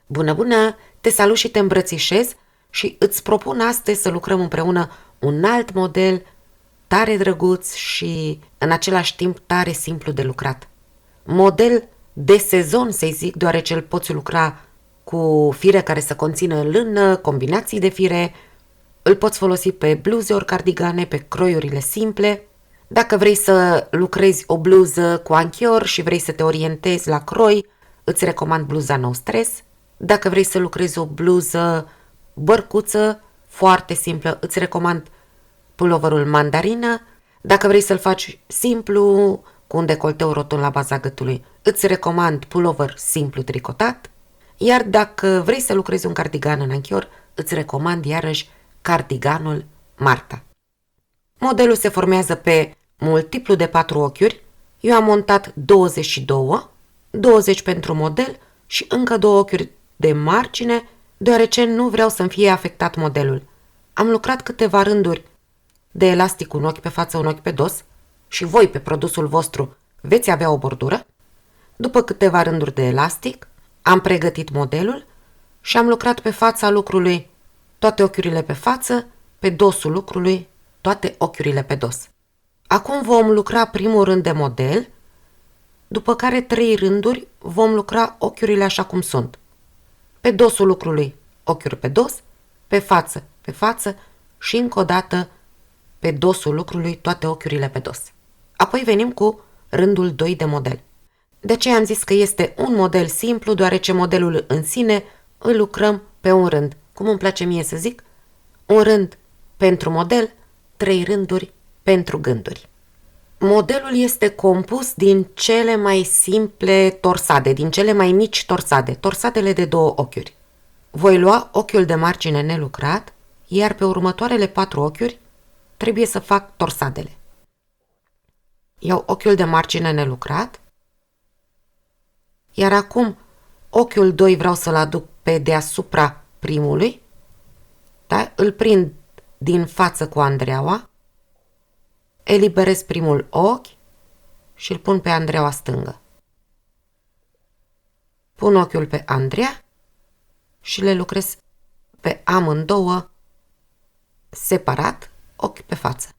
Bună, bună! Te salut și te îmbrățișez și îți propun astăzi să lucrăm împreună un alt model tare drăguț și în același timp tare simplu de lucrat. Model de sezon, să-i zic, deoarece îl poți lucra cu fire care să conțină lână, combinații de fire, îl poți folosi pe bluze ori cardigane, pe croiurile simple. Dacă vrei să lucrezi o bluză cu anchior și vrei să te orientezi la croi, îți recomand bluza No Stress. Dacă vrei să lucrezi o bluză bărcuță, foarte simplă, îți recomand puloverul mandarină. Dacă vrei să-l faci simplu, cu un decolteu rotund la baza gâtului, îți recomand pulover simplu tricotat. Iar dacă vrei să lucrezi un cardigan în anchior, îți recomand iarăși cardiganul Marta. Modelul se formează pe multiplu de 4 ochiuri. Eu am montat 22, 20 pentru model și încă 2 ochiuri de margine, deoarece nu vreau să-mi fie afectat modelul. Am lucrat câteva rânduri de elastic, un ochi pe față, un ochi pe dos, și voi pe produsul vostru veți avea o bordură. După câteva rânduri de elastic, am pregătit modelul și am lucrat pe fața lucrului toate ochiurile pe față, pe dosul lucrului toate ochiurile pe dos. Acum vom lucra primul rând de model, după care 3 rânduri vom lucra ochiurile așa cum sunt. Pe dosul lucrului ochiuri pe dos, pe față și încă o dată pe dosul lucrului toate ochiurile pe dos. Apoi venim cu rândul 2 de model. De ce am zis că este un model simplu, deoarece modelul în sine îl lucrăm pe un rând. Cum îmi place mie să zic, un rând pentru model, 3 rânduri pentru gânduri. Modelul este compus din cele mai simple torsade, din cele mai mici torsade, torsadele de 2 ochiuri. Voi lua ochiul de margine nelucrat, iar pe următoarele 4 ochiuri trebuie să fac torsadele. Iau ochiul de margine nelucrat, iar acum ochiul 2 vreau să-l aduc pe deasupra primului, da? Îl prind din față cu andreaua, eliberez primul ochi și îl pun pe andreaua stângă. Pun ochiul pe Andreea și le lucrez pe amândouă separat, ochi pe față.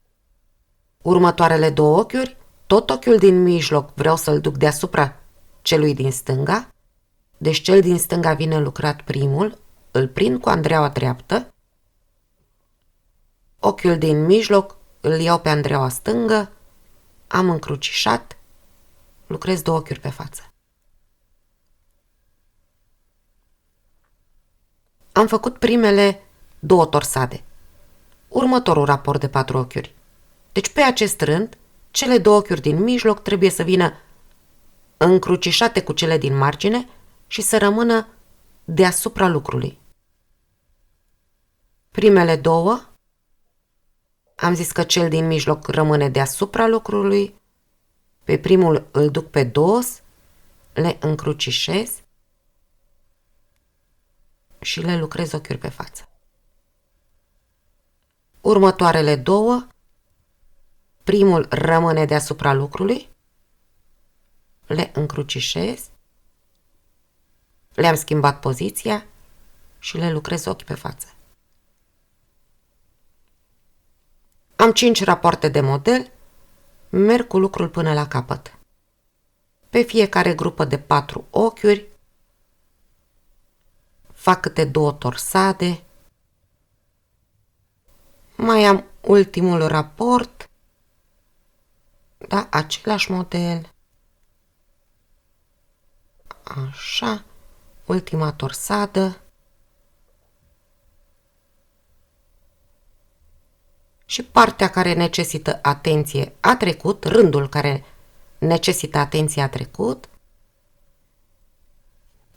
Următoarele 2 ochiuri, tot ochiul din mijloc vreau să-l duc deasupra celui din stânga, deci cel din stânga vine lucrat primul, îl prind cu andreaua dreaptă, ochiul din mijloc îl iau pe andreaua stângă, am încrucișat, lucrez 2 ochiuri pe față. Am făcut primele 2 torsade. Următorul raport de 4 ochiuri. Deci pe acest rând, cele 2 ochiuri din mijloc trebuie să vină încrucișate cu cele din margine și să rămână deasupra lucrului. Primele 2, am zis că cel din mijloc rămâne deasupra lucrului, pe primul îl duc pe dos, le încrucișez și le lucrez ochiuri pe față. Următoarele 2, primul rămâne deasupra lucrului, le încrucișez, le-am schimbat poziția și le lucrez ochi pe față. Am 5 rapoarte de model, merg cu lucrul până la capăt. Pe fiecare grupă de 4 ochiuri fac câte 2 torsade, mai am ultimul raport, da, același model, așa, ultima torsadă și partea care necesită atenție a trecut, rândul care necesită atenție a trecut,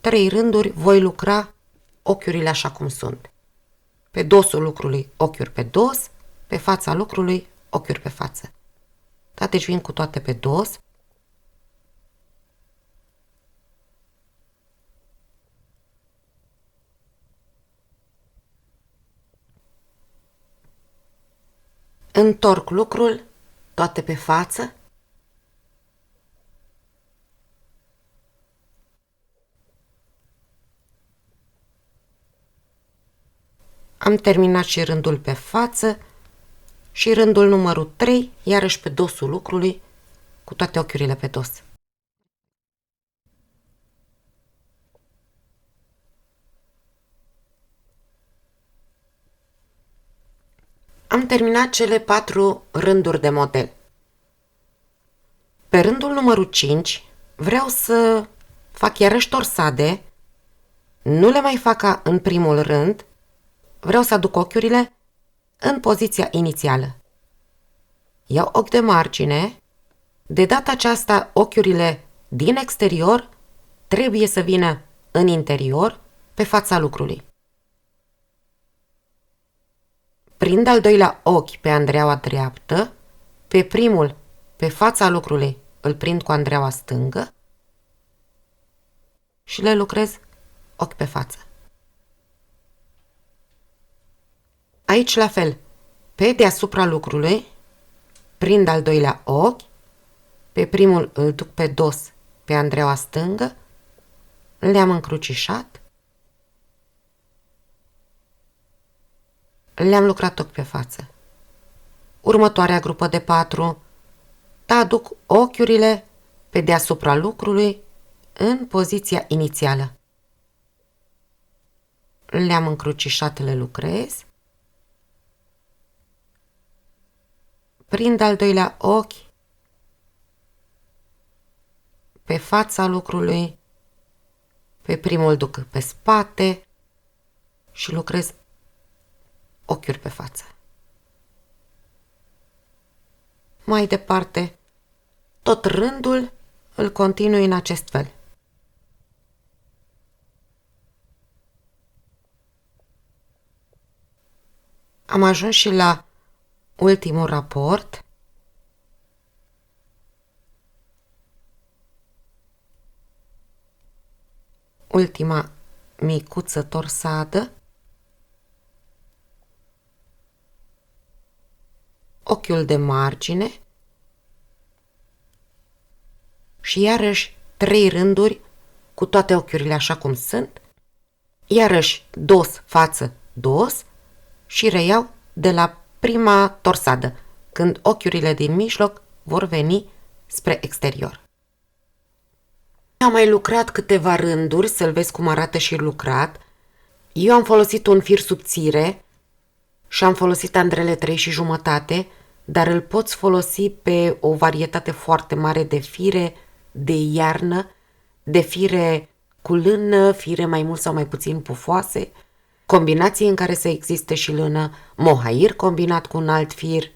3 rânduri voi lucra ochiurile așa cum sunt. Pe dosul lucrului ochiuri pe dos, pe fața lucrului ochiuri pe față. Da, deci vin cu toate pe dos. Întorc lucrul, toate pe față. Am terminat și rândul pe față și rândul numărul 3, iarăși pe dosul lucrului, cu toate ochiurile pe dos. Am terminat cele 4 rânduri de model. Pe rândul numărul 5 vreau să fac iarăși torsade, nu le mai fac ca în primul rând, vreau să aduc ochiurile în poziția inițială. Iau ochi de margine, de data aceasta ochiurile din exterior trebuie să vină în interior, pe fața lucrului. Prind al doilea ochi pe andreaua dreaptă, pe primul, pe fața lucrului, îl prind cu andreaua stângă și le lucrez ochi pe față. Aici la fel, pe deasupra lucrului, prind al doilea ochi, pe primul îl duc pe dos, pe andreaua stângă, le-am încrucișat, le-am lucrat ochi pe față. Următoarea grupă de 4, aduc ochiurile pe deasupra lucrului în poziția inițială. Le-am încrucișat, le lucrez. Prind al doilea ochi pe fața lucrului, pe primul duc pe spate și lucrez ochiuri pe față. Mai departe, tot rândul îl continui în acest fel. Am ajuns și la ultimul raport. Ultima micuță torsadă. Ochiul de margine și iarăși 3 rânduri cu toate ochiurile așa cum sunt, iarăși dos, față, dos și reiau de la prima torsadă, când ochiurile din mijloc vor veni spre exterior. Am mai lucrat câteva rânduri, să-l vezi cum arată și lucrat. Eu am folosit un fir subțire și am folosit andrele 3,5, dar îl poți folosi pe o varietate foarte mare de fire de iarnă, de fire cu lână, fire mai mult sau mai puțin pufoase, combinații în care să existe și lână, mohair combinat cu un alt fir.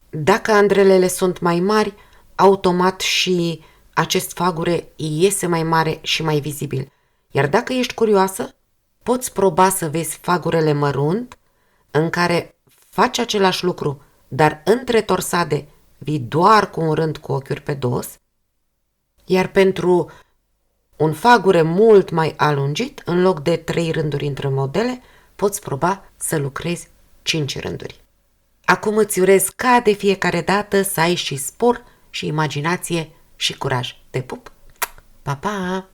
Dacă andrelele sunt mai mari, automat și acest fagure iese mai mare și mai vizibil. Iar dacă ești curioasă, poți proba să vezi fagurele mărunt, în care faci același lucru, dar între torsade vii doar cu un rând cu ochiuri pe dos, iar pentru un fagure mult mai alungit, în loc de 3 rânduri între modele, poți proba să lucrezi 5 rânduri. Acum îți urez ca de fiecare dată să ai și spor și imaginație și curaj. Te pup! Pa, pa!